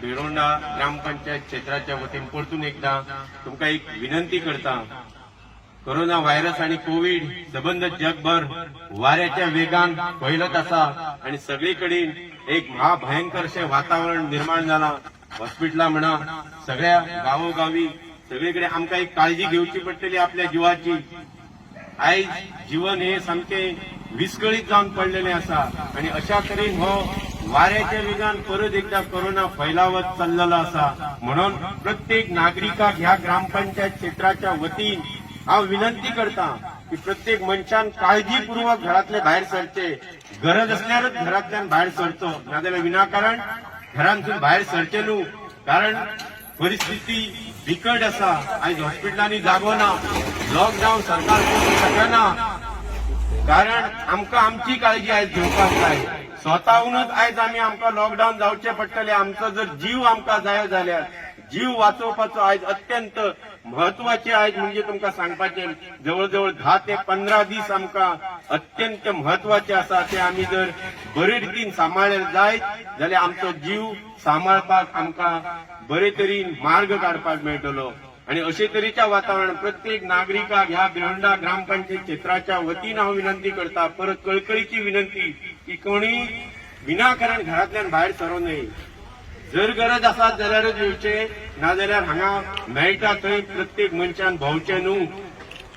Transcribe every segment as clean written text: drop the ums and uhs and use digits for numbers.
बेरोंडा ग्रामपंचायत क्षेत्राच्या वतीन परतून एकदा तुमका एक विनंती करता। कोरोना व्हायरस आणि कोविड सबंध जगभर वाऱ्याच्या वेगान फैलत असा आणि सगळीकडे एक महाभयंकर वातावरण निर्माण झाला। हॉस्पिटला म्हणा सगळ्या गावोगावी सगळीकडे आमका एक काळजी घेवची पडटली आपल्या जीवाची। आयज जीवन हे सामके विस्कळीत जाऊन पडलेले असा आणि अशा तरेन हो वाऱ्याच्या वेगान परत एकदा कोरोना फैलावत चाललेला असा। म्हणून प्रत्येक नागरिकाक ह्या ग्रामपंचायत क्षेत्राच्या वतीन हांव विनंती करता की प्रत्येक मनशान काळजीपूर्वक घरातले भायर सरचे, गरज असल्यारच घरातल्यान भायर सरचो, नाजाल्यार विनाकारण घरांतून भायर सरचे न्हू। कारण परिस्थिती बिकट असा। आयज हॉस्पिटलांनी जागो ना, लॉकडाऊन सरकार करूंक शकना। कारण आमकां आमची काळजी आयज घेवपाक जाय। स्वताहूनच आयज आमकां लॉकडाऊन जावचे पडटले। आमचो जर जीव आमकां जायो जाल्यार जीव वाचोवपाचो आयज अत्यंत महत्वाचे आयज म्हणजे तुमकां सांगपाचे जवळजवळ 10 ते 15 दीस आमकां अत्यंत महत्वाचे आसा। ते आमी जर बरे रितीन सांबाळले जायत जाल्यार आमचो जीव सांबाळपाक आमकां बरे तरेन मार्ग काडपाक मेळटलो। आणि अशे तरेच्या वातावरण प्रत्येक नागरिकाक ह्या बेरोंडा ग्रामपंचायत क्षेत्राच्या वतीन हांव विनंती करता, परत कळकळीची विनंती की कोणी विनाकारण घरातल्यान भायर सरो नये। जर गरज आसात जाल्यारच येवचे, नाजाल्यार हांगा मेळटा थंय प्रत्येक मनशान भोंवचें न्हू।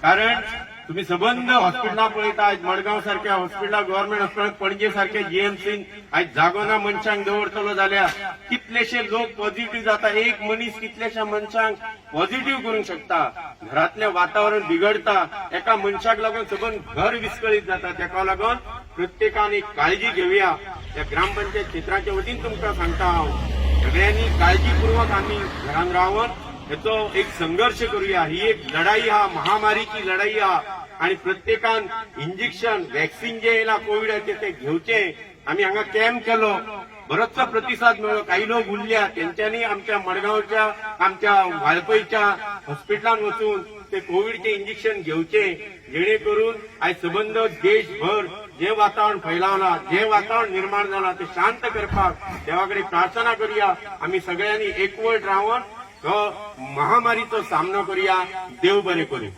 कारण तुम्ही सबंद हॉस्पिटलां पळयता, आयज मडगांव सारख्या हॉस्पिटलां, गव्हर्नमेंट हॉस्पिटल, पणजे सारख्या जीएमसीन आयज जागो ना मनशांक दवरतलो जाल्यार कितलेशे लोक पॉझिटिव्ह जाता। एक मनीस कितलेशा मनशांक पॉझिटिव्ह करूंक शकता। घरातलें वातावरण बिगडता, एका मनशाक लागून सबंद घर विस्कळीत जाता। ताका लागून प्रत्येकान एक काळजी घेवया। त्या ग्रामपंचायत क्षेत्राच्या वतीन तुमकां सांगता हांव, सगळ्यांनी काळजीपूर्वक आमी घरान रावन हेचो एक संघर्ष करूया। ही एक लढाई हा, महामारीची लढाई हा आणि प्रत्येकान इंजेक्शन, वॅक्सिन जे येयला कोविडाचे ते घेवचे। आम्ही हांगा कॅम्प केलो, बरोचसो प्रतिसाद मेळ्ळो। काही लोक उरल्या, त्यांच्यानी आमच्या मडगांवच्या, आमच्या वाळपयच्या हॉस्पिटलांत वचून ते कोविडचे इंजेक्शन घेवचे, जेणे करून आयज सबंद देशभर जे वातावरण फैलावला, जे वातावरण निर्माण झाला ते शांत करपाक देवाकडे प्रार्थना करूया। आम्ही सगळ्यांनी एकवट रावन हो महामारीचो सामनो करूया। देव बरें करूं।